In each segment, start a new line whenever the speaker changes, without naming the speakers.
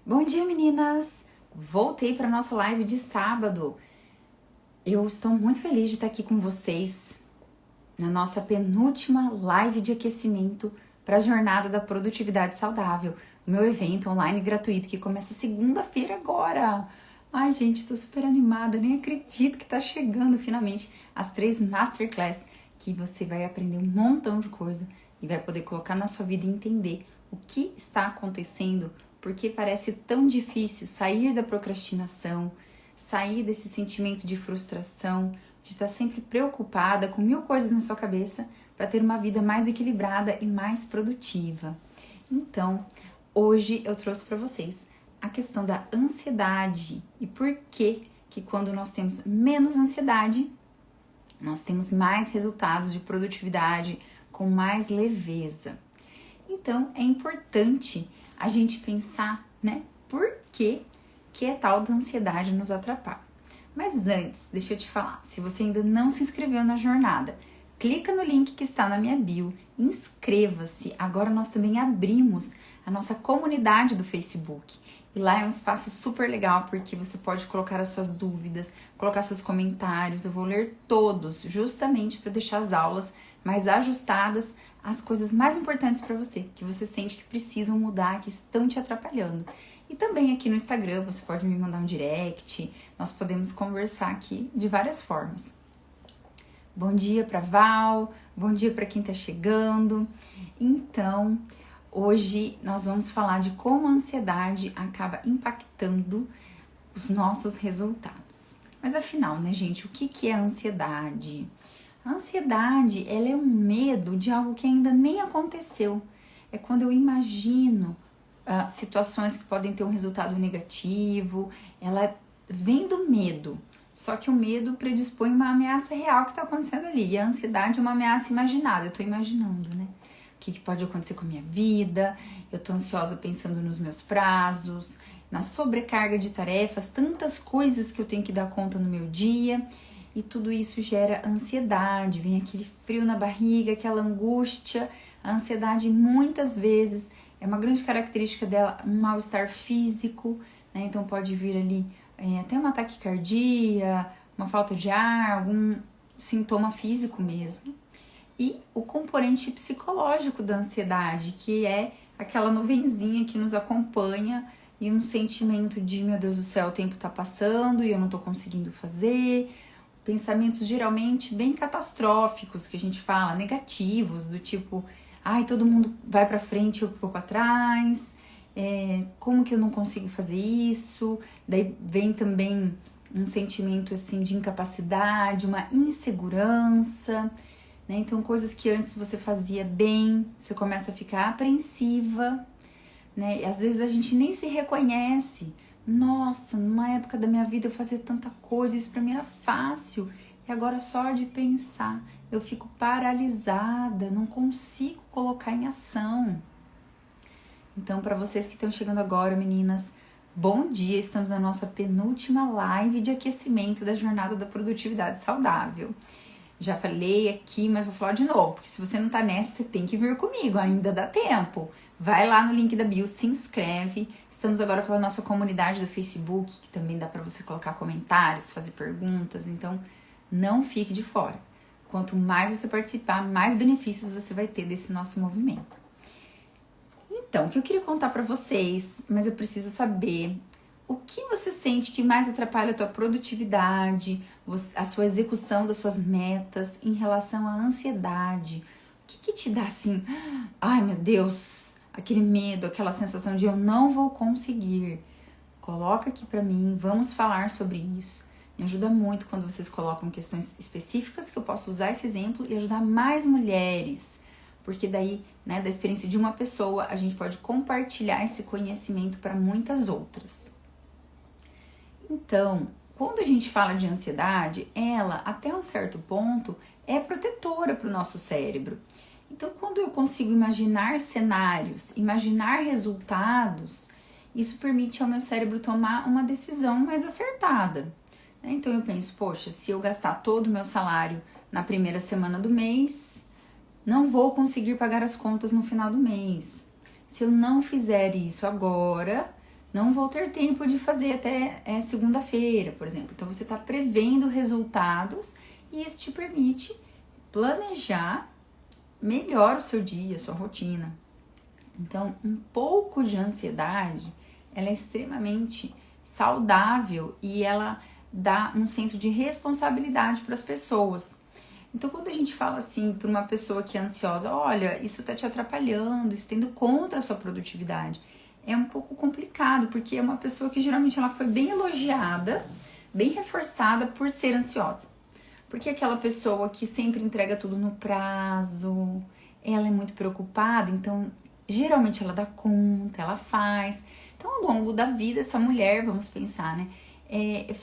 Bom dia, meninas! Voltei para nossa live de sábado. Eu estou muito feliz de estar aqui com vocês na nossa penúltima live de aquecimento para a Jornada da Produtividade Saudável, o meu evento online gratuito que começa segunda-feira agora. Ai, gente, estou super animada, nem acredito que está chegando finalmente as 3 Masterclass que você vai aprender um montão de coisa e vai poder colocar na sua vida e entender o que está acontecendo, porque parece tão difícil sair da procrastinação, sair desse sentimento de frustração, de estar sempre preocupada com 1000 coisas na sua cabeça para ter uma vida mais equilibrada e mais produtiva. Então, hoje eu trouxe para vocês a questão da ansiedade e por que quando nós temos menos ansiedade, nós temos mais resultados de produtividade com mais leveza. Então, é importante a gente pensar, né, por que a tal da ansiedade nos atrapalha. Mas antes, deixa eu te falar, se você ainda não se inscreveu na jornada, clica no link que está na minha bio, inscreva-se. Agora nós também abrimos a nossa comunidade do Facebook. E lá é um espaço super legal, porque você pode colocar as suas dúvidas, colocar seus comentários. Eu vou ler todos, justamente para deixar as aulas mais ajustadas às coisas mais importantes para você, que você sente que precisam mudar, que estão te atrapalhando. E também aqui no Instagram, você pode me mandar um direct, nós podemos conversar aqui de várias formas. Bom dia para Val, bom dia para quem está chegando. Então, hoje nós vamos falar de como a ansiedade acaba impactando os nossos resultados. Mas afinal, né, gente, o que é a ansiedade? A ansiedade, ela é um medo de algo que ainda nem aconteceu. É quando eu imagino situações que podem ter um resultado negativo, ela vem do medo. Só que o medo predispõe uma ameaça real que está acontecendo ali. E a ansiedade é uma ameaça imaginada, eu estou imaginando, né? O que pode acontecer com a minha vida, eu estou ansiosa pensando nos meus prazos, na sobrecarga de tarefas, tantas coisas que eu tenho que dar conta no meu dia. E tudo isso gera ansiedade, vem aquele frio na barriga, aquela angústia. A ansiedade muitas vezes é uma grande característica dela, um mal-estar físico, né? Então pode vir ali até uma taquicardia, uma falta de ar, algum sintoma físico mesmo. E o componente psicológico da ansiedade, que é aquela nuvenzinha que nos acompanha e um sentimento de, meu Deus do céu, o tempo tá passando e eu não tô conseguindo fazer. Pensamentos geralmente bem catastróficos, que a gente fala, negativos, do tipo, ai, todo mundo vai pra frente, eu vou pra trás, como que eu não consigo fazer isso? Daí vem também um sentimento assim de incapacidade, uma insegurança, né? Então coisas que antes você fazia bem, você começa a ficar apreensiva, né? E às vezes a gente nem se reconhece. Nossa, numa época da minha vida eu fazia tanta coisa, isso pra mim era fácil. E agora só de pensar, eu fico paralisada, não consigo colocar em ação. Então, para vocês que estão chegando agora, meninas, bom dia! Estamos na nossa penúltima live de aquecimento da Jornada da Produtividade Saudável. Já falei aqui, mas vou falar de novo, porque se você não tá nessa, você tem que vir comigo, ainda dá tempo. Vai lá no link da bio, se inscreve. Estamos agora com a nossa comunidade do Facebook, que também dá para você colocar comentários, fazer perguntas, então não fique de fora. Quanto mais você participar, mais benefícios você vai ter desse nosso movimento. Então, o que eu queria contar para vocês, mas eu preciso saber o que você sente que mais atrapalha a tua produtividade, a sua execução das suas metas em relação à ansiedade. O que te dá assim, ai meu Deus, aquele medo, aquela sensação de eu não vou conseguir? Coloca aqui pra mim, vamos falar sobre isso. Me ajuda muito quando vocês colocam questões específicas que eu posso usar esse exemplo e ajudar mais mulheres. Porque daí, né, da experiência de uma pessoa, a gente pode compartilhar esse conhecimento para muitas outras. Então, quando a gente fala de ansiedade, ela, até um certo ponto, é protetora para o nosso cérebro. Então, quando eu consigo imaginar cenários, imaginar resultados, isso permite ao meu cérebro tomar uma decisão mais acertada. Então, eu penso, poxa, se eu gastar todo o meu salário na primeira semana do mês, não vou conseguir pagar as contas no final do mês. Se eu não fizer isso agora, não vou ter tempo de fazer até segunda-feira, por exemplo. Então, você está prevendo resultados e isso te permite planejar melhor o seu dia, a sua rotina. Então, um pouco de ansiedade, ela é extremamente saudável e ela dá um senso de responsabilidade para as pessoas. Então, quando a gente fala assim para uma pessoa que é ansiosa, olha, isso está te atrapalhando, isso está indo contra a sua produtividade, é um pouco complicado, porque é uma pessoa que geralmente ela foi bem elogiada, bem reforçada por ser ansiosa. Porque aquela pessoa que sempre entrega tudo no prazo, ela é muito preocupada, então geralmente ela dá conta, ela faz. Então, ao longo da vida, essa mulher, vamos pensar, né,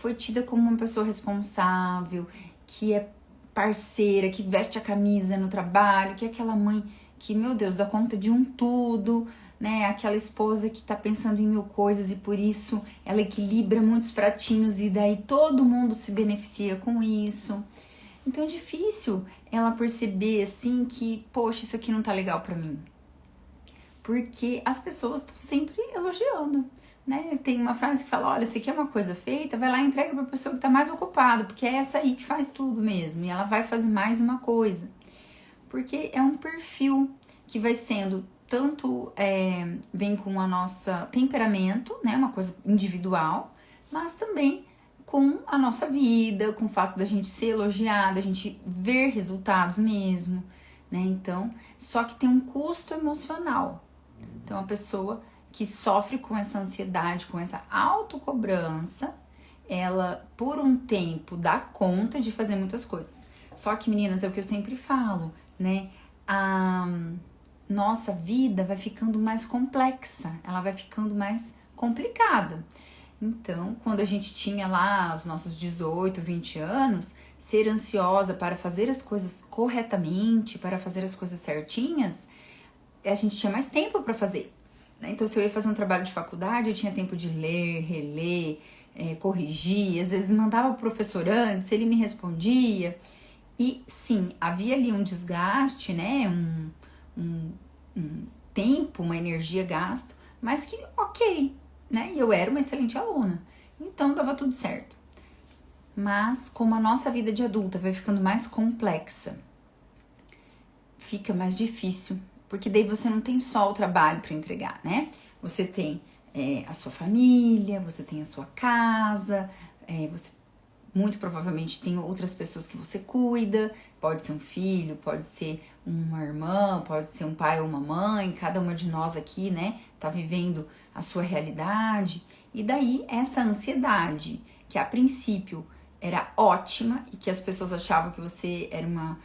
foi tida como uma pessoa responsável, que é parceira, que veste a camisa no trabalho, que é aquela mãe que, meu Deus, dá conta de um tudo, né? Aquela esposa que tá pensando em mil coisas e por isso ela equilibra muitos pratinhos e daí todo mundo se beneficia com isso. Então é difícil ela perceber assim que, poxa, isso aqui não tá legal pra mim. Porque as pessoas estão sempre elogiando, né? Tem uma frase que fala, olha, se quer uma coisa feita, vai lá e entrega pra pessoa que tá mais ocupada, porque é essa aí que faz tudo mesmo, e ela vai fazer mais uma coisa. Porque é um perfil que vai sendo tanto, vem com a nossa temperamento, né? Uma coisa individual, mas também com a nossa vida, com o fato da gente ser elogiada, a gente ver resultados mesmo, né? Então, só que tem um custo emocional. Então, a pessoa que sofre com essa ansiedade, com essa autocobrança, ela, por um tempo, dá conta de fazer muitas coisas. Só que, meninas, é o que eu sempre falo, né? A nossa vida vai ficando mais complexa, ela vai ficando mais complicada. Então, quando a gente tinha lá os nossos 18, 20 anos, ser ansiosa para fazer as coisas corretamente, para fazer as coisas certinhas, a gente tinha mais tempo para fazer. Né? Então, se eu ia fazer um trabalho de faculdade, eu tinha tempo de ler, reler, corrigir, às vezes mandava o professor antes, ele me respondia. E sim, havia ali um desgaste, né? Um tempo, uma energia gasto, mas que ok, né? E eu era uma excelente aluna, então dava tudo certo. Mas como a nossa vida de adulta vai ficando mais complexa, fica mais difícil, porque daí você não tem só o trabalho para entregar, né? Você tem a sua família, você tem a sua casa, você muito provavelmente tem outras pessoas que você cuida, pode ser um filho, pode ser uma irmã, pode ser um pai ou uma mãe, cada uma de nós aqui, né, tá vivendo a sua realidade. E daí essa ansiedade, que a princípio era ótima e que as pessoas achavam que você era uma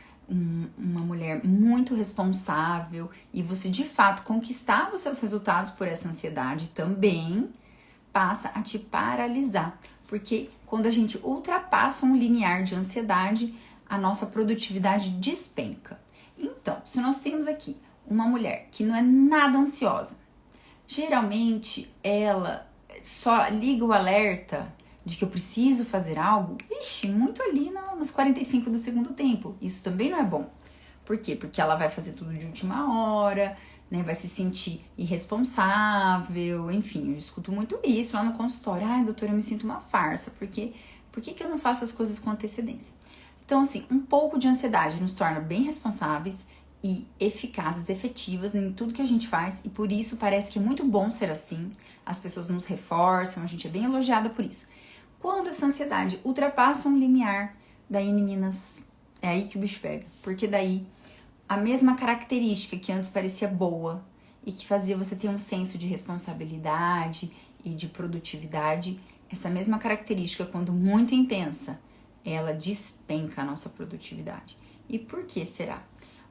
mulher muito responsável e você de fato conquistava os seus resultados por essa ansiedade também, passa a te paralisar. Porque quando a gente ultrapassa um limiar de ansiedade, a nossa produtividade despenca. Então, se nós temos aqui uma mulher que não é nada ansiosa, geralmente ela só liga o alerta de que eu preciso fazer algo, muito ali nos 45 do segundo tempo. Isso também não é bom. Por quê? Porque ela vai fazer tudo de última hora, né, vai se sentir irresponsável, enfim, eu escuto muito isso lá no consultório. Ai, doutora, eu me sinto uma farsa, porque por que eu não faço as coisas com antecedência? Então, assim, um pouco de ansiedade nos torna bem responsáveis e eficazes, efetivas em tudo que a gente faz, e por isso parece que é muito bom ser assim, as pessoas nos reforçam, a gente é bem elogiada por isso. Quando essa ansiedade ultrapassa um limiar, daí, meninas, é aí que o bicho pega, porque daí a mesma característica que antes parecia boa e que fazia você ter um senso de responsabilidade e de produtividade, essa mesma característica, quando muito intensa, ela despenca a nossa produtividade. E por que será?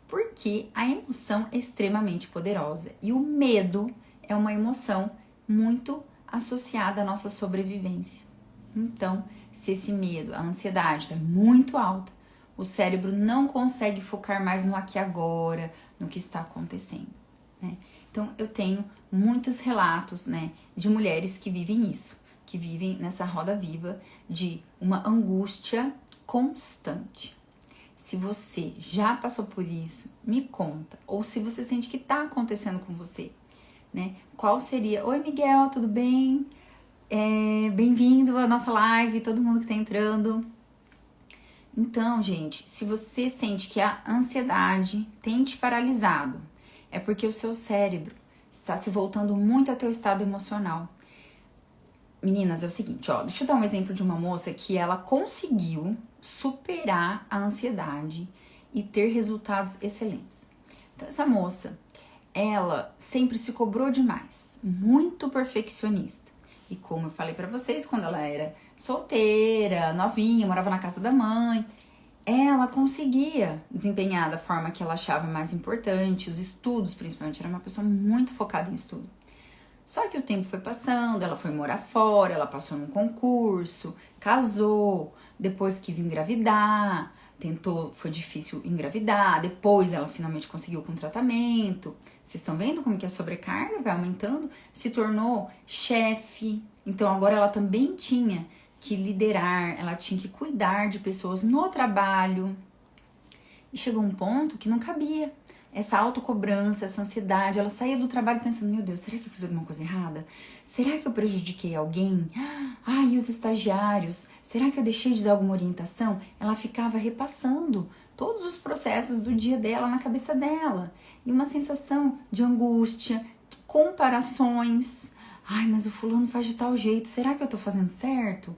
Porque a emoção é extremamente poderosa e o medo é uma emoção muito associada à nossa sobrevivência. Então, se esse medo, a ansiedade está muito alta, o cérebro não consegue focar mais no aqui e agora, no que está acontecendo, né? Então, eu tenho muitos relatos, né, de mulheres que vivem isso, que vivem nessa roda viva de uma angústia constante. Se você já passou por isso, me conta. Ou se você sente que está acontecendo com você, né? Qual seria... Oi, Miguel, tudo bem? Bem-vindo à nossa live, todo mundo que tá entrando. Então, gente, se você sente que a ansiedade tem te paralisado, é porque o seu cérebro está se voltando muito ao teu estado emocional. Meninas, é o seguinte, ó, deixa eu dar um exemplo de uma moça que ela conseguiu superar a ansiedade e ter resultados excelentes. Então, essa moça, ela sempre se cobrou demais, muito perfeccionista. E como eu falei pra vocês, quando ela era solteira, novinha, morava na casa da mãe, ela conseguia desempenhar da forma que ela achava mais importante, os estudos principalmente, era uma pessoa muito focada em estudo. Só que o tempo foi passando, ela foi morar fora, ela passou num concurso, casou, depois quis engravidar, tentou, foi difícil engravidar, depois ela finalmente conseguiu com tratamento. Vocês estão vendo como que a sobrecarga vai aumentando? Se tornou chefe, então agora ela também tinha que liderar, ela tinha que cuidar de pessoas no trabalho. E chegou um ponto que não cabia. Essa autocobrança, essa ansiedade, ela saía do trabalho pensando, meu Deus, será que eu fiz alguma coisa errada? Será que eu prejudiquei alguém? E os estagiários? Será que eu deixei de dar alguma orientação? Ela ficava repassando todos os processos do dia dela na cabeça dela. E uma sensação de angústia, comparações. Mas o fulano faz de tal jeito, será que eu tô fazendo certo?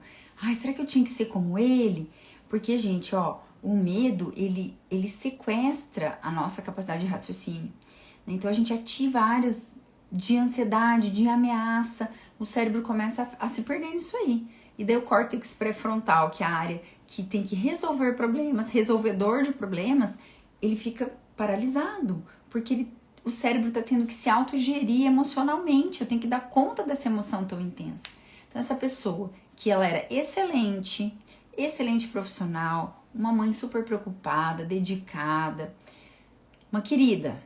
Será que eu tinha que ser como ele? Porque, gente, o medo, ele sequestra a nossa capacidade de raciocínio. Então, a gente ativa áreas de ansiedade, de ameaça, o cérebro começa a se perder nisso aí. E daí o córtex pré-frontal, que é a área que tem que resolver problemas, resolvedor de problemas, ele fica paralisado, porque o cérebro está tendo que se autogerir emocionalmente, eu tenho que dar conta dessa emoção tão intensa. Então, essa pessoa que ela era excelente profissional, uma mãe super preocupada, dedicada, uma querida,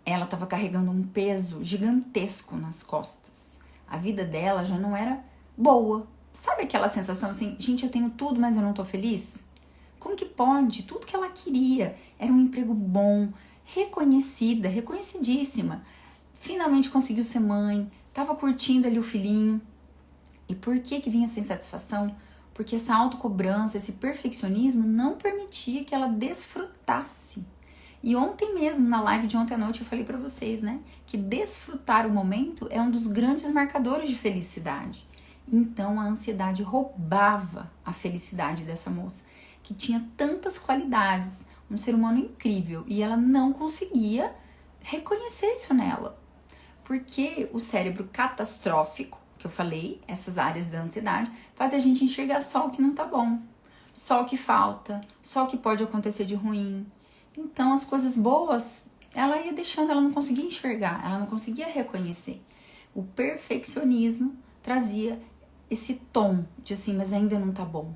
ela estava carregando um peso gigantesco nas costas. A vida dela já não era boa. Sabe aquela sensação assim, gente, eu tenho tudo, mas eu não tô feliz? Como que pode? Tudo que ela queria era um emprego bom, reconhecida, reconhecidíssima. Finalmente conseguiu ser mãe, estava curtindo ali o filhinho. E por que vinha essa insatisfação? Porque essa autocobrança, esse perfeccionismo não permitia que ela desfrutasse. E ontem mesmo, na live de ontem à noite, eu falei pra vocês, né? Que desfrutar o momento é um dos grandes marcadores de felicidade. Então, a ansiedade roubava a felicidade dessa moça, que tinha tantas qualidades, um ser humano incrível, e ela não conseguia reconhecer isso nela. Porque o cérebro catastrófico, que eu falei, essas áreas da ansiedade, faz a gente enxergar só o que não tá bom, só o que falta, só o que pode acontecer de ruim. Então, as coisas boas, ela ia deixando, ela não conseguia enxergar, ela não conseguia reconhecer. O perfeccionismo trazia esse tom de assim, mas ainda não tá bom.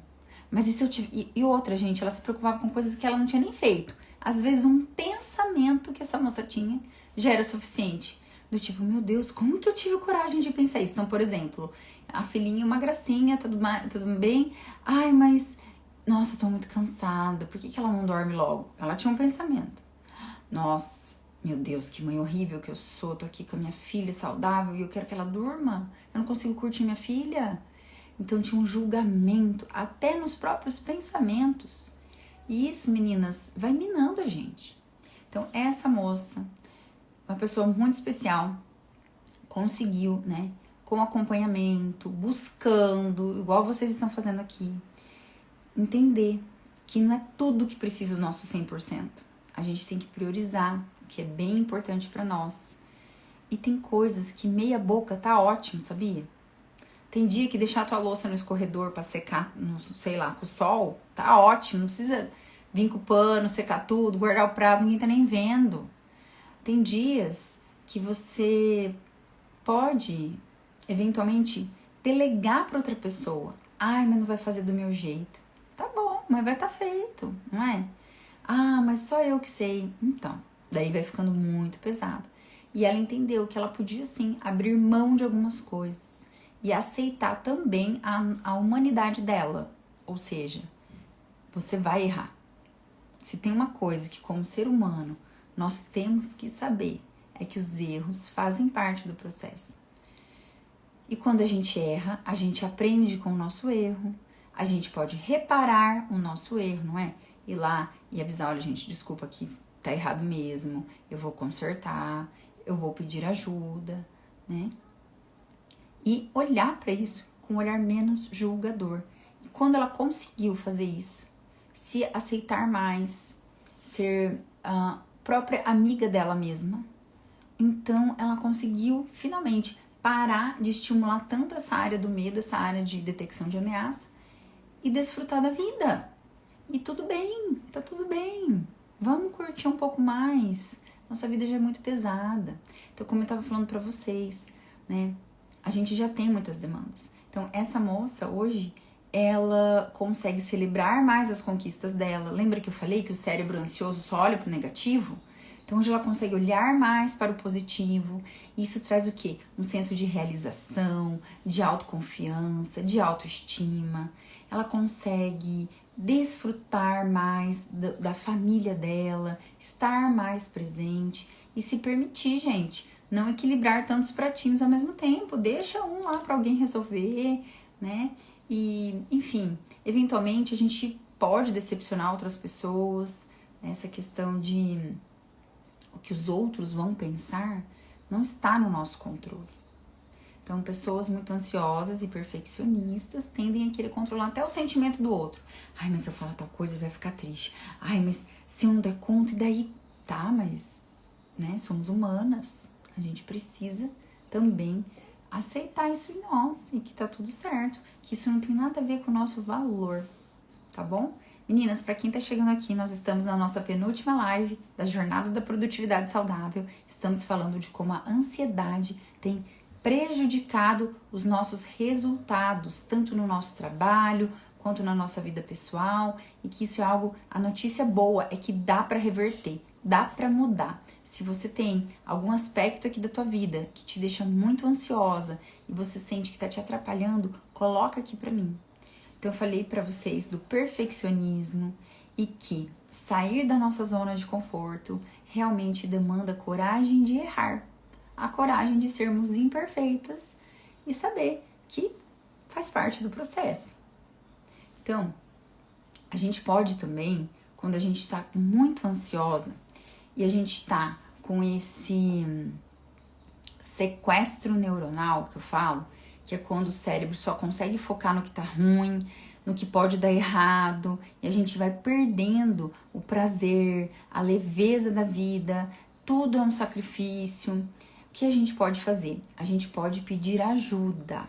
Mas e se eu tive... E outra, gente, ela se preocupava com coisas que ela não tinha nem feito. Às vezes, um pensamento que essa moça tinha já era suficiente. Do tipo, meu Deus, como que eu tive coragem de pensar isso? Então, por exemplo, a filhinha, uma gracinha, tudo bem? Mas, nossa, eu tô muito cansada. Por que ela não dorme logo? Ela tinha um pensamento. Nossa, meu Deus, que mãe horrível que eu sou. Tô aqui com a minha filha saudável e eu quero que ela durma. Eu não consigo curtir minha filha. Então, tinha um julgamento, até nos próprios pensamentos. E isso, meninas, vai minando a gente. Então, essa moça, uma pessoa muito especial, conseguiu, né, com acompanhamento, buscando, igual vocês estão fazendo aqui, entender que não é tudo que precisa o nosso 100%. A gente tem que priorizar o que é bem importante para nós. E tem coisas que meia boca tá ótimo, sabia? Tem dia que deixar a tua louça no escorredor para secar, sei lá, com o sol, tá ótimo, não precisa vir com o pano, secar tudo, guardar o prato, ninguém tá nem vendo. Tem dias que você pode, eventualmente, delegar para outra pessoa. Mas não vai fazer do meu jeito. Tá bom, mas vai estar feito, não é? Mas só eu que sei. Então, daí vai ficando muito pesado. E ela entendeu que ela podia, sim, abrir mão de algumas coisas e aceitar também a humanidade dela. Ou seja, você vai errar. Se tem uma coisa que, como ser humano, nós temos que saber, é que os erros fazem parte do processo. E quando a gente erra, a gente aprende com o nosso erro, a gente pode reparar o nosso erro, não é? Ir lá e avisar, olha gente, desculpa que tá errado mesmo, eu vou consertar, eu vou pedir ajuda, né? E olhar para isso com um olhar menos julgador. E quando ela conseguiu fazer isso, se aceitar mais, ser a própria amiga dela mesma, então ela conseguiu finalmente parar de estimular tanto essa área do medo, essa área de detecção de ameaça e desfrutar da vida. E tudo bem, tá tudo bem. Vamos curtir um pouco mais. Nossa vida já é muito pesada. Então, como eu tava falando pra vocês, né? A gente já tem muitas demandas. Então, essa moça hoje, ela consegue celebrar mais as conquistas dela. Lembra que eu falei que o cérebro ansioso só olha pro negativo? Então, hoje ela consegue olhar mais para o positivo. Isso traz o quê? Um senso de realização, de autoconfiança, de autoestima. Ela consegue desfrutar mais da família dela, estar mais presente e se permitir, gente, não equilibrar tantos pratinhos ao mesmo tempo. Deixa um lá para alguém resolver, né? E, enfim, eventualmente a gente pode decepcionar outras pessoas. Essa questão de o que os outros vão pensar não está no nosso controle. Então, pessoas muito ansiosas e perfeccionistas tendem a querer controlar até o sentimento do outro. Ai, mas se eu falar tal coisa, ele vai ficar triste. Ai, mas se eu não der conta, e daí? Tá, mas, né, somos humanas. A gente precisa também aceitar isso em nós e que tá tudo certo. Que isso não tem nada a ver com o nosso valor, tá bom? Meninas, para quem tá chegando aqui, nós estamos na nossa penúltima live da Jornada da Produtividade Saudável. Estamos falando de como a ansiedade tem prejudicado os nossos resultados, tanto no nosso trabalho quanto na nossa vida pessoal, e que isso é algo, a notícia boa é que dá para reverter, dá para mudar. Se você tem algum aspecto aqui da tua vida que te deixa muito ansiosa e você sente que tá te atrapalhando, coloca aqui para mim. Então eu falei para vocês do perfeccionismo e que sair da nossa zona de conforto realmente demanda coragem de errar. A coragem de sermos imperfeitas e saber que faz parte do processo. Então, a gente pode também, quando a gente está muito ansiosa e a gente está com esse sequestro neuronal que eu falo, que é quando o cérebro só consegue focar no que tá ruim, no que pode dar errado, e a gente vai perdendo o prazer, a leveza da vida, tudo é um sacrifício. O que a gente pode fazer? A gente pode pedir ajuda.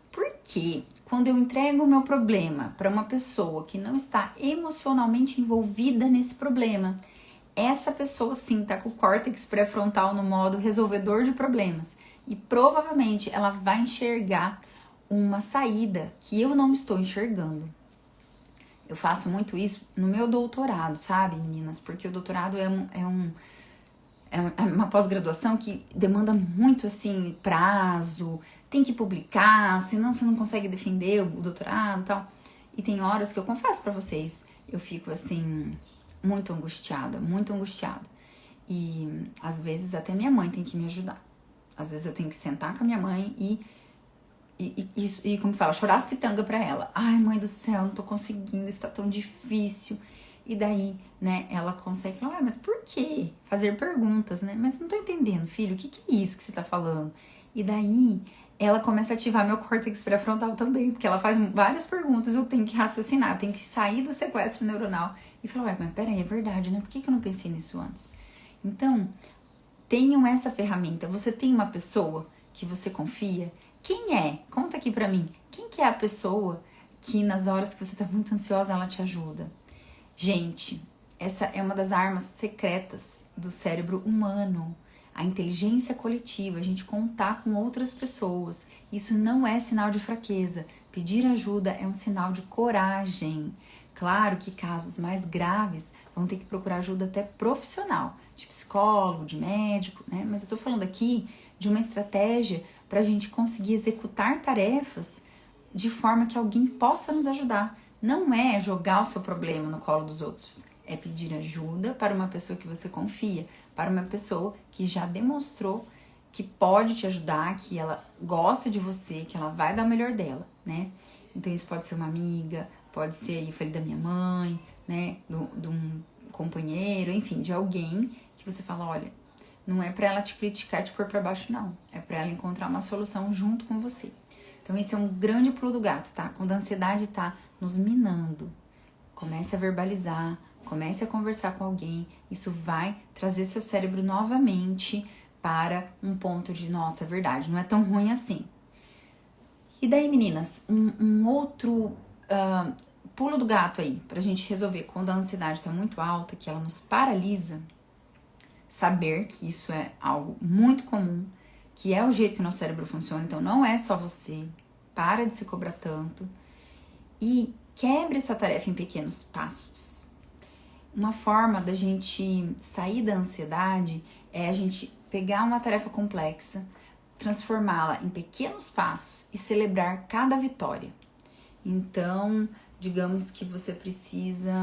Porque quando eu entrego o meu problema para uma pessoa que não está emocionalmente envolvida nesse problema, essa pessoa sim está com o córtex pré-frontal no modo resolvedor de problemas. E provavelmente ela vai enxergar uma saída que eu não estou enxergando. Eu faço muito isso no meu doutorado, sabe, meninas? Porque o doutorado é uma pós-graduação que demanda muito, assim, prazo, tem que publicar, senão você não consegue defender o doutorado e tal. E tem horas que eu confesso pra vocês, eu fico, assim, muito angustiada. E, às vezes, até minha mãe tem que me ajudar. Às vezes eu tenho que sentar com a minha mãe e como fala, chorar as pitangas pra ela. Ai, mãe do céu, não tô conseguindo, isso tá tão difícil. E daí, né, ela consegue falar, mas por quê? Fazer perguntas, né? Mas não tô entendendo, filho, o que é isso que você tá falando? E daí, ela começa a ativar meu córtex pré-frontal também, porque ela faz várias perguntas, eu tenho que raciocinar, eu tenho que sair do sequestro neuronal e falar, ué, mas peraí, é verdade, né? Por que eu não pensei nisso antes? Então, tenham essa ferramenta. Você tem uma pessoa que você confia? Quem é? Conta aqui pra mim. Quem que é a pessoa que nas horas que você tá muito ansiosa, ela te ajuda? Gente, essa é uma das armas secretas do cérebro humano. A inteligência coletiva, a gente contar com outras pessoas. Isso não é sinal de fraqueza. Pedir ajuda é um sinal de coragem. Claro que casos mais graves vão ter que procurar ajuda até profissional, de psicólogo, de médico, né? Mas eu tô falando aqui de uma estratégia para a gente conseguir executar tarefas de forma que alguém possa nos ajudar. Não é jogar o seu problema no colo dos outros, é pedir ajuda para uma pessoa que você confia, para uma pessoa que já demonstrou que pode te ajudar, que ela gosta de você, que ela vai dar o melhor dela, né? Então isso pode ser uma amiga, pode ser, eu falei da minha mãe, né? De um companheiro, enfim, de alguém que você fala, olha, não é pra ela te criticar, te pôr pra baixo, não. É pra ela encontrar uma solução junto com você. Então esse é um grande pulo do gato, tá? Quando a ansiedade tá nos minando, comece a verbalizar, comece a conversar com alguém. Isso vai trazer seu cérebro novamente para um ponto de, nossa, é verdade, não é tão ruim assim. E daí, meninas, um outro pulo do gato aí, pra gente resolver quando a ansiedade tá muito alta, que ela nos paralisa, saber que isso é algo muito comum, que é o jeito que o nosso cérebro funciona, então não é só você, para de se cobrar tanto e quebre essa tarefa em pequenos passos. Uma forma da gente sair da ansiedade é a gente pegar uma tarefa complexa, transformá-la em pequenos passos e celebrar cada vitória. Então, digamos que você precisa,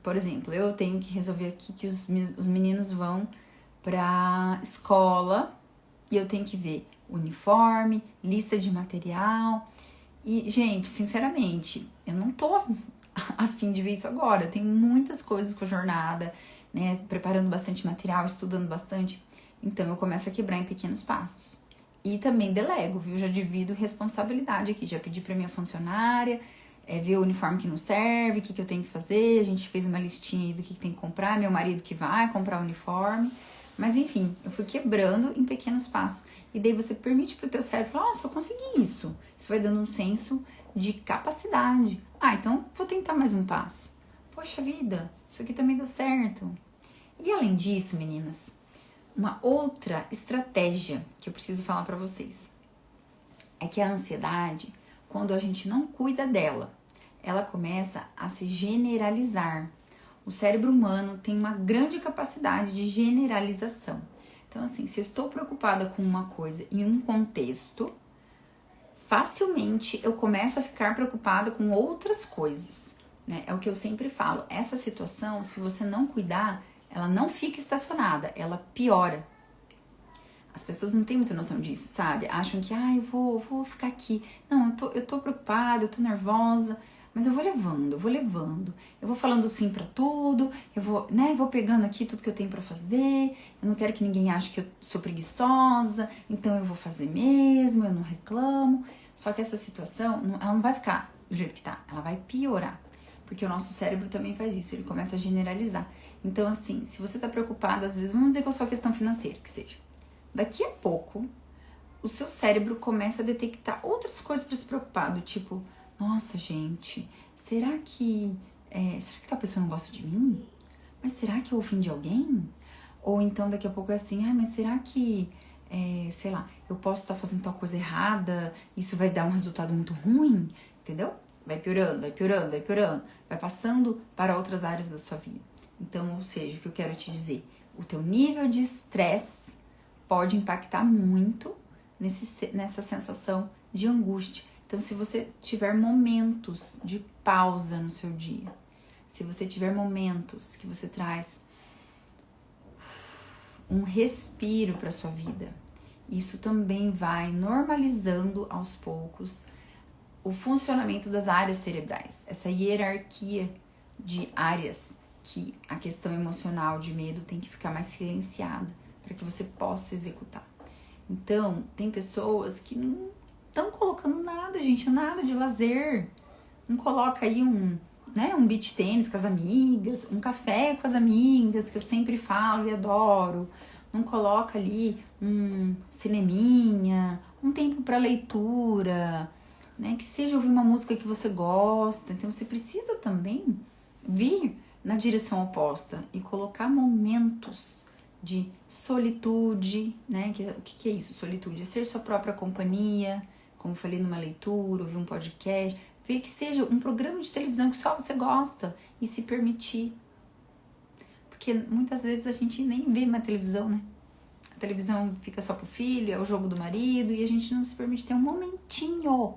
por exemplo, eu tenho que resolver aqui que os meninos vão para escola e eu tenho que ver uniforme, lista de material. E, gente, sinceramente, eu não tô a fim de ver isso agora. Eu tenho muitas coisas com a jornada, né? Preparando bastante material, estudando bastante. Então, eu começo a quebrar em pequenos passos. E também delego, viu? Já divido responsabilidade aqui. Já pedi pra minha funcionária ver o uniforme que não serve, o que eu tenho que fazer. A gente fez uma listinha aí do que tem que comprar. Meu marido que vai comprar o uniforme. Mas, enfim, eu fui quebrando em pequenos passos. E daí você permite pro teu cérebro falar, nossa, eu consegui isso. Isso vai dando um senso de capacidade. Ah, então vou tentar mais um passo. Poxa vida, isso aqui também deu certo. E além disso, meninas, uma outra estratégia que eu preciso falar pra vocês é que a ansiedade, quando a gente não cuida dela, ela começa a se generalizar. O cérebro humano tem uma grande capacidade de generalização. Então, assim, se eu estou preocupada com uma coisa em um contexto, facilmente eu começo a ficar preocupada com outras coisas, né? É o que eu sempre falo. Essa situação, se você não cuidar, ela não fica estacionada, ela piora. As pessoas não têm muita noção disso, sabe? Acham que, eu vou ficar aqui. Não, eu tô preocupada, eu tô nervosa, mas eu vou levando. Eu vou falando sim pra tudo, eu vou pegando aqui tudo que eu tenho pra fazer. Eu não quero que ninguém ache que eu sou preguiçosa, então eu vou fazer mesmo, eu não reclamo. Só que essa situação, ela não vai ficar do jeito que tá, ela vai piorar. Porque o nosso cérebro também faz isso, ele começa a generalizar. Então, assim, se você tá preocupado, às vezes, vamos dizer com a sua questão financeira, que seja. Daqui a pouco, o seu cérebro começa a detectar outras coisas para se preocupar, do tipo, nossa, gente, será que tal pessoa não gosta de mim? Mas será que eu ofendi alguém? Ou então daqui a pouco é assim, mas será que, sei lá, eu posso estar fazendo tal coisa errada, isso vai dar um resultado muito ruim, entendeu? Vai piorando, vai piorando, vai piorando, vai passando para outras áreas da sua vida. Então, ou seja, o que eu quero te dizer, o teu nível de estresse pode impactar muito nessa sensação de angústia. Então, se você tiver momentos de pausa no seu dia, se você tiver momentos que você traz um respiro para sua vida, isso também vai normalizando aos poucos o funcionamento das áreas cerebrais, essa hierarquia de áreas que a questão emocional de medo tem que ficar mais silenciada para que você possa executar. Então, tem pessoas que não estão colocando nada, gente, nada de lazer. Não coloca aí um beach tênis com as amigas, um café com as amigas, que eu sempre falo e adoro. Não coloca ali um cineminha, um tempo para leitura, né? Que seja ouvir uma música que você gosta. Então, você precisa também vir na direção oposta e colocar momentos de solitude, né? O que é isso? Solitude é ser sua própria companhia, como falei numa leitura, ouvir um podcast, ver que seja um programa de televisão que só você gosta e se permitir. Porque muitas vezes a gente nem vê mais televisão, né? A televisão fica só pro filho, é o jogo do marido e a gente não se permite ter um momentinho.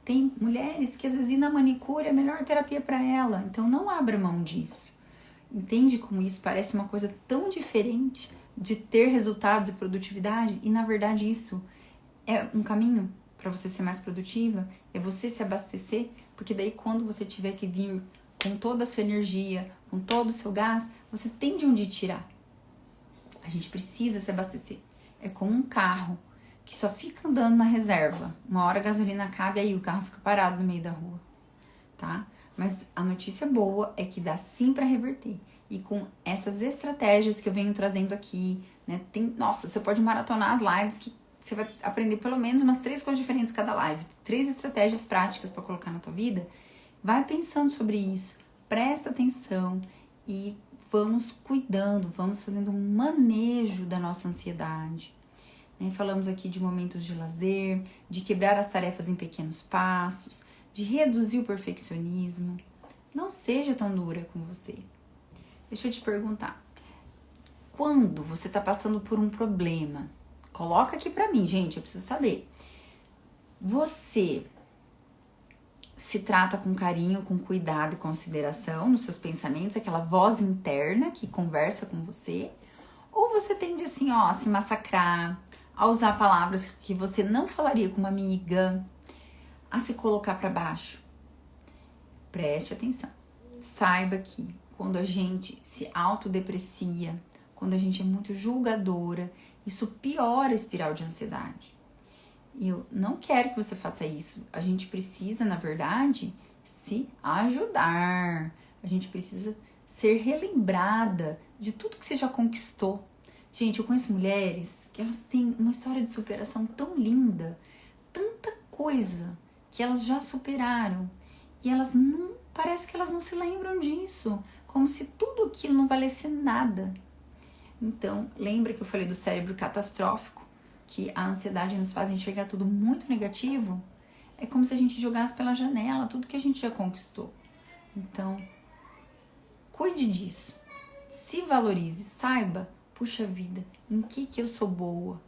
Tem mulheres que às vezes ir na manicure é a melhor terapia para ela, então não abra mão disso. Entende como isso parece uma coisa tão diferente de ter resultados e produtividade, e na verdade isso é um caminho para você ser mais produtiva, é você se abastecer, porque daí quando você tiver que vir com toda a sua energia, com todo o seu gás, você tem de onde tirar. A gente precisa se abastecer. É como um carro que só fica andando na reserva. Uma hora a gasolina acaba e aí o carro fica parado no meio da rua, tá? Mas a notícia boa é que dá sim para reverter. E com essas estratégias que eu venho trazendo aqui, né? Nossa, você pode maratonar as lives que você vai aprender pelo menos umas 3 coisas diferentes cada live. 3 estratégias práticas para colocar na tua vida. Vai pensando sobre isso, presta atenção e vamos cuidando, vamos fazendo um manejo da nossa ansiedade. Falamos aqui de momentos de lazer, de quebrar as tarefas em pequenos passos, de reduzir o perfeccionismo. Não seja tão dura com você. Deixa eu te perguntar. Quando você está passando por um problema, coloca aqui pra mim, gente, eu preciso saber. Você se trata com carinho, com cuidado e consideração nos seus pensamentos, aquela voz interna que conversa com você? Ou você tende assim, ó, a se massacrar, a usar palavras que você não falaria com uma amiga, a se colocar para baixo? Preste atenção. Saiba que quando a gente se autodeprecia, quando a gente é muito julgadora, isso piora a espiral de ansiedade. E eu não quero que você faça isso. A gente precisa, na verdade, se ajudar. A gente precisa ser relembrada de tudo que você já conquistou. Gente, eu conheço mulheres que elas têm uma história de superação tão linda, tanta coisa que elas já superaram. E elas não, parece que elas não se lembram disso, como se tudo aquilo não valesse nada. Então, lembra que eu falei do cérebro catastrófico? Que a ansiedade nos faz enxergar tudo muito negativo? É como se a gente jogasse pela janela tudo que a gente já conquistou. Então, cuide disso. Se valorize, saiba, puxa vida, em que eu sou boa?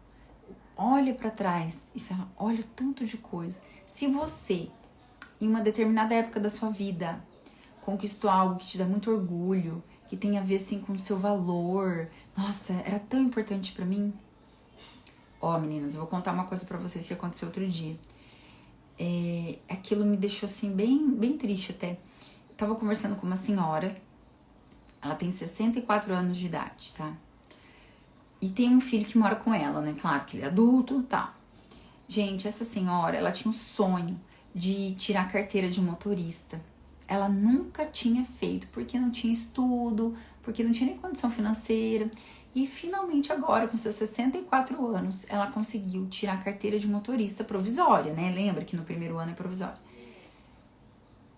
Olha para trás e fala, olha o tanto de coisa. Se você, em uma determinada época da sua vida, conquistou algo que te dá muito orgulho, que tem a ver assim com o seu valor, nossa, era tão importante para mim. Ó, meninas, eu vou contar uma coisa pra vocês que aconteceu outro dia. Aquilo me deixou assim bem triste até. Eu tava conversando com uma senhora, ela tem 64 anos de idade, tá? E tem um filho que mora com ela, né? Claro que ele é adulto, tá. Gente, essa senhora, ela tinha um sonho de tirar a carteira de motorista. Ela nunca tinha feito, porque não tinha estudo, porque não tinha nem condição financeira. E finalmente agora, com seus 64 anos, ela conseguiu tirar a carteira de motorista provisória, né? Lembra que no primeiro ano é provisória.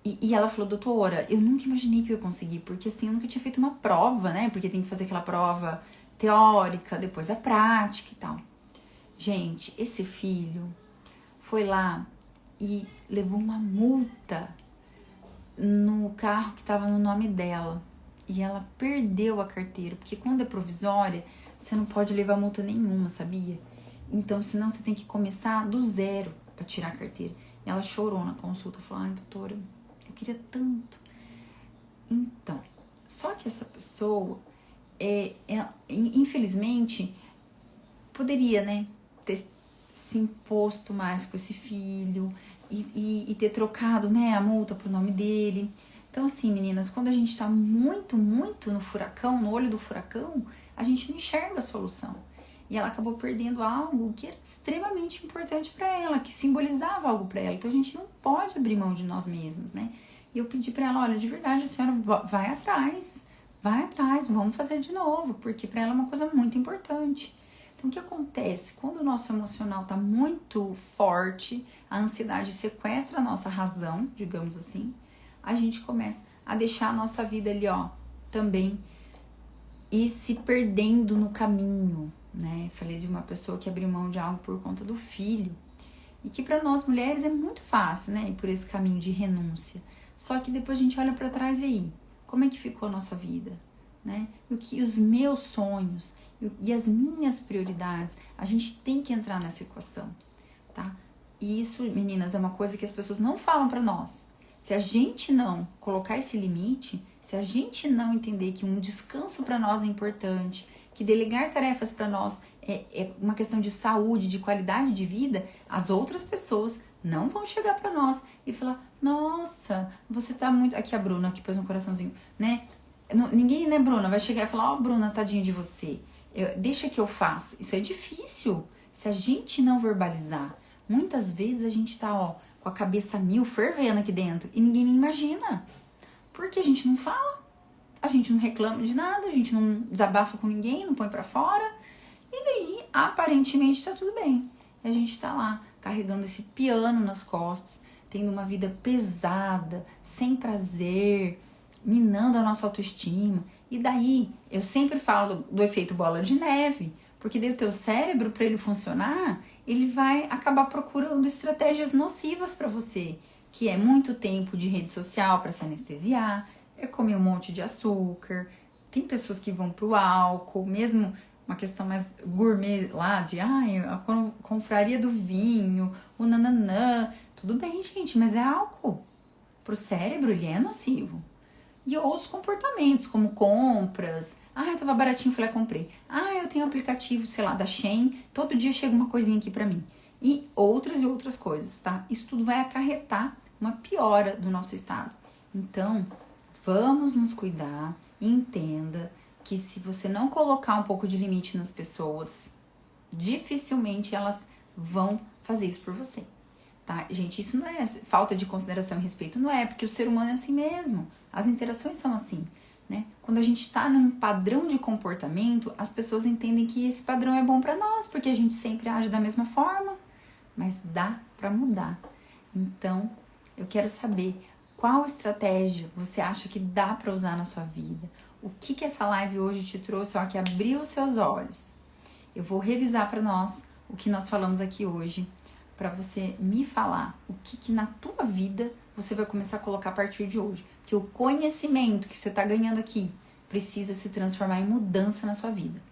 E ela falou, doutora, eu nunca imaginei que eu ia conseguir, porque assim, eu nunca tinha feito uma prova, né? Porque tem que fazer aquela prova teórica, depois a prática e tal. Gente, esse filho foi lá e levou uma multa no carro que estava no nome dela. E ela perdeu a carteira, porque quando é provisória, você não pode levar multa nenhuma, sabia? Então, senão você tem que começar do zero para tirar a carteira. E ela chorou na consulta, falou, ai, doutora, eu queria tanto. Então, só que essa pessoa, infelizmente, poderia, né, ter se imposto mais com esse filho e ter trocado, né, a multa pro nome dele. Então, assim, meninas, quando a gente tá muito no furacão, no olho do furacão, a gente não enxerga a solução. E ela acabou perdendo algo que era extremamente importante para ela, que simbolizava algo para ela. Então, a gente não pode abrir mão de nós mesmos, né? E eu pedi para ela, olha, de verdade, a senhora vai atrás, vamos fazer de novo, porque para ela é uma coisa muito importante. Então, o que acontece? Quando o nosso emocional tá muito forte, a ansiedade sequestra a nossa razão, digamos assim, a gente começa a deixar a nossa vida ali, ó, também ir se perdendo no caminho, né? Falei de uma pessoa que abriu mão de algo por conta do filho. E que para nós mulheres é muito fácil, né? Ir por esse caminho de renúncia. Só que depois a gente olha para trás e aí, como é que ficou a nossa vida, né? Os meus sonhos e as minhas prioridades, a gente tem que entrar nessa equação, tá? E isso, meninas, é uma coisa que as pessoas não falam para nós. Se a gente não colocar esse limite, se a gente não entender que um descanso para nós é importante, que delegar tarefas para nós é uma questão de saúde, de qualidade de vida, as outras pessoas não vão chegar para nós e falar, nossa, você tá muito... Aqui a Bruna, que pôs um coraçãozinho, né? Ninguém, né, Bruna, vai chegar e falar, ó, Bruna, tadinha de você, deixa que eu faço. Isso é difícil. Se a gente não verbalizar, muitas vezes a gente tá, ó, com a cabeça mil fervendo aqui dentro e ninguém nem imagina. Porque a gente não fala, a gente não reclama de nada, a gente não desabafa com ninguém, não põe pra fora. E daí, aparentemente, tá tudo bem. E a gente tá lá, carregando esse piano nas costas, tendo uma vida pesada, sem prazer, minando a nossa autoestima. E daí, eu sempre falo do efeito bola de neve, porque daí o teu cérebro, para ele funcionar, ele vai acabar procurando estratégias nocivas para você, que é muito tempo de rede social para se anestesiar, é comer um monte de açúcar, tem pessoas que vão pro álcool, mesmo uma questão mais gourmet lá, de a confraria do vinho, o nananã, tudo bem, gente, mas é álcool. Pro cérebro, ele é nocivo. E outros comportamentos, como compras. Tava baratinho, fui lá e comprei. Eu tenho um aplicativo, sei lá, da Shein, todo dia chega uma coisinha aqui pra mim. E outras coisas, tá? Isso tudo vai acarretar uma piora do nosso estado. Então, vamos nos cuidar e entenda que se você não colocar um pouco de limite nas pessoas, dificilmente elas vão fazer isso por você. Tá? Gente, isso não é falta de consideração e respeito, não é, porque o ser humano é assim mesmo. As interações são assim, né? Quando a gente está num padrão de comportamento, as pessoas entendem que esse padrão é bom para nós, porque a gente sempre age da mesma forma, mas dá para mudar. Então, eu quero saber qual estratégia você acha que dá para usar na sua vida. O que essa live hoje te trouxe, ó, que abriu os seus olhos. Eu vou revisar para nós o que nós falamos aqui hoje, para você me falar o que na tua vida você vai começar a colocar a partir de hoje. Porque o conhecimento que você está ganhando aqui precisa se transformar em mudança na sua vida.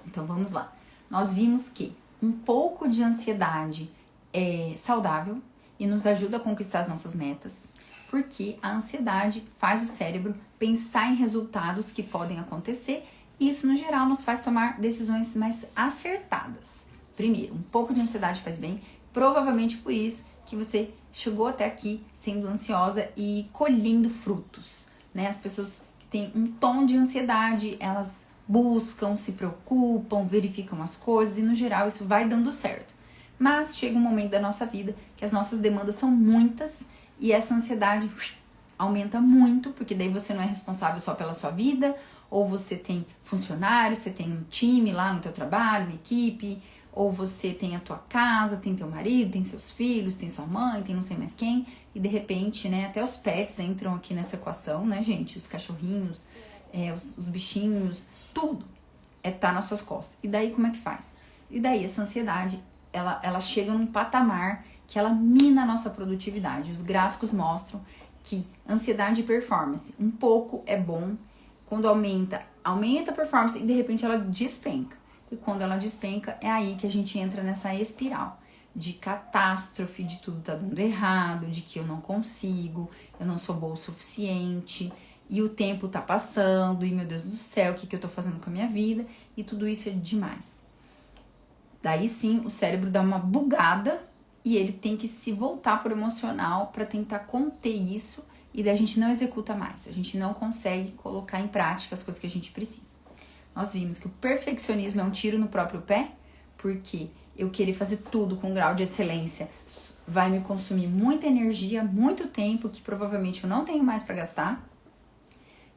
Então vamos lá. Nós vimos que um pouco de ansiedade é saudável e nos ajuda a conquistar as nossas metas, porque a ansiedade faz o cérebro pensar em resultados que podem acontecer e isso, no geral, nos faz tomar decisões mais acertadas. Primeiro, um pouco de ansiedade faz bem, provavelmente por isso que você chegou até aqui sendo ansiosa e colhendo frutos, né? As pessoas que têm um tom de ansiedade, elas buscam, se preocupam, verificam as coisas e, no geral, isso vai dando certo. Mas chega um momento da nossa vida que as nossas demandas são muitas e essa ansiedade aumenta muito, porque daí você não é responsável só pela sua vida, ou você tem funcionários, você tem um time lá no teu trabalho, uma equipe, ou você tem a tua casa, tem teu marido, tem seus filhos, tem sua mãe, tem não sei mais quem, e de repente, né, até os pets entram aqui nessa equação, né, gente? Os cachorrinhos, os bichinhos, tudo tá nas suas costas. E daí como é que faz? E daí essa ansiedade, ela chega num patamar que ela mina a nossa produtividade. Os gráficos mostram que ansiedade e performance, um pouco é bom, quando aumenta a performance e de repente ela despenca. E quando ela despenca, é aí que a gente entra nessa espiral de catástrofe, de tudo tá dando errado, de que eu não consigo, eu não sou boa o suficiente, e o tempo tá passando, e meu Deus do céu, o que eu tô fazendo com a minha vida? E tudo isso é demais. Daí sim, o cérebro dá uma bugada e ele tem que se voltar pro emocional para tentar conter isso, e daí a gente não executa mais, a gente não consegue colocar em prática as coisas que a gente precisa. Nós vimos que o perfeccionismo é um tiro no próprio pé, porque eu querer fazer tudo com um grau de excelência vai me consumir muita energia, muito tempo, que provavelmente eu não tenho mais para gastar.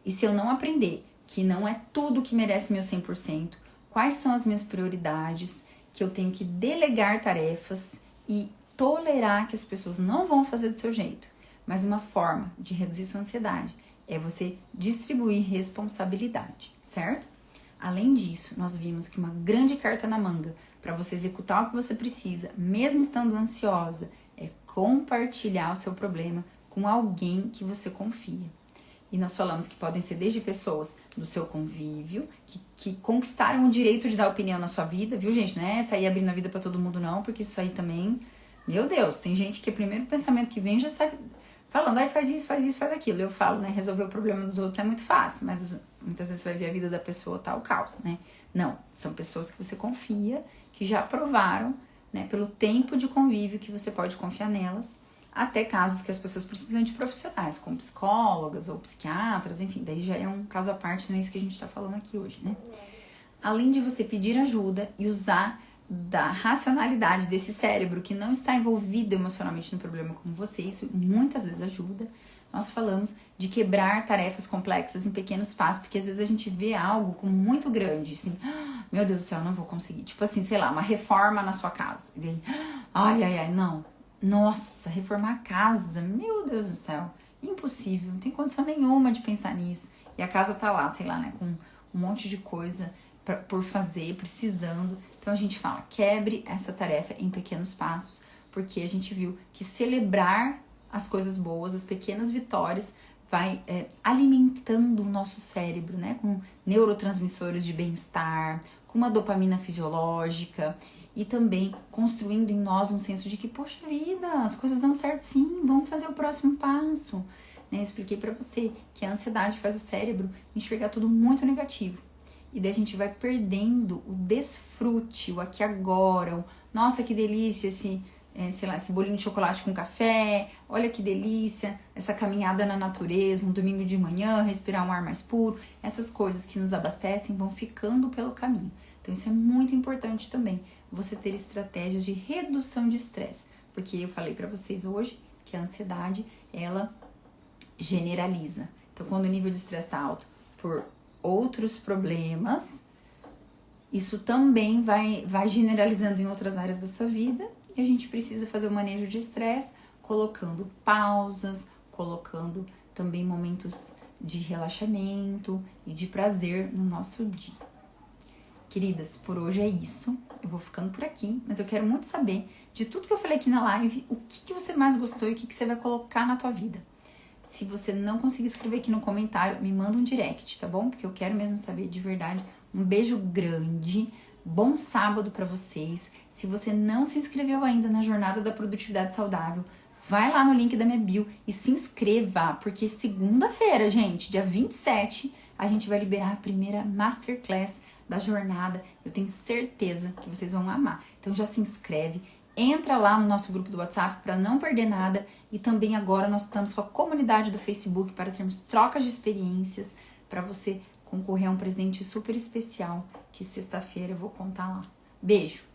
E se eu não aprender que não é tudo que merece meu 100%, quais são as minhas prioridades, que eu tenho que delegar tarefas e tolerar que as pessoas não vão fazer do seu jeito. Mas uma forma de reduzir sua ansiedade é você distribuir responsabilidade, certo? Além disso, nós vimos que uma grande carta na manga para você executar o que você precisa, mesmo estando ansiosa, é compartilhar o seu problema com alguém que você confia. E nós falamos que podem ser desde pessoas do seu convívio, que conquistaram o direito de dar opinião na sua vida, viu, gente? Não é sair abrindo a vida para todo mundo, não, porque isso aí também, meu Deus, tem gente que o primeiro pensamento que vem já sai falando, faz isso, faz aquilo. Eu falo, né, resolver o problema dos outros é muito fácil, mas Muitas vezes você vai ver a vida da pessoa tá o caos, né? Não, são pessoas que você confia, que já provaram, né, pelo tempo de convívio que você pode confiar nelas, até casos que as pessoas precisam de profissionais, como psicólogas ou psiquiatras, enfim, daí já é um caso à parte, não é isso que a gente está falando aqui hoje, né? Além de você pedir ajuda e usar da racionalidade desse cérebro que não está envolvido emocionalmente no problema como você, isso muitas vezes ajuda. Nós falamos de quebrar tarefas complexas em pequenos passos, porque às vezes a gente vê algo como muito grande, assim, meu Deus do céu, não vou conseguir. Tipo assim, sei lá, uma reforma na sua casa. E daí, ai, não. Nossa, reformar a casa, meu Deus do céu, impossível, não tem condição nenhuma de pensar nisso. E a casa tá lá, sei lá, né, com um monte de coisa por fazer, precisando. Então a gente fala, quebre essa tarefa em pequenos passos, porque a gente viu que celebrar as coisas boas, as pequenas vitórias, vai alimentando o nosso cérebro, né? Com neurotransmissores de bem-estar, com uma dopamina fisiológica e também construindo em nós um senso de que, poxa vida, as coisas dão certo sim, vamos fazer o próximo passo. Né? Eu expliquei pra você que a ansiedade faz o cérebro enxergar tudo muito negativo. E daí a gente vai perdendo o desfrute, o aqui agora, o nossa, que delícia esse bolinho de chocolate com café, olha que delícia, essa caminhada na natureza, um domingo de manhã, respirar um ar mais puro, essas coisas que nos abastecem vão ficando pelo caminho. Então isso é muito importante também, você ter estratégias de redução de estresse, porque eu falei para vocês hoje que a ansiedade, ela generaliza. Então quando o nível de estresse está alto por outros problemas, isso também vai generalizando em outras áreas da sua vida e a gente precisa fazer o manejo de estresse, colocando pausas, colocando também momentos de relaxamento e de prazer no nosso dia. Queridas, por hoje é isso. Eu vou ficando por aqui, mas eu quero muito saber de tudo que eu falei aqui na live, o que você mais gostou e o que você vai colocar na tua vida. Se você não conseguir escrever aqui no comentário, me manda um direct, tá bom? Porque eu quero mesmo saber de verdade. Um beijo grande, bom sábado pra vocês. Se você não se inscreveu ainda na Jornada da Produtividade Saudável, vai lá no link da minha bio e se inscreva, porque segunda-feira, gente, dia 27, a gente vai liberar a primeira Masterclass da jornada. Eu tenho certeza que vocês vão amar. Então já se inscreve. Entra lá no nosso grupo do WhatsApp para não perder nada e também agora nós estamos com a comunidade do Facebook para termos trocas de experiências para você concorrer a um presente super especial que sexta-feira eu vou contar lá. Beijo!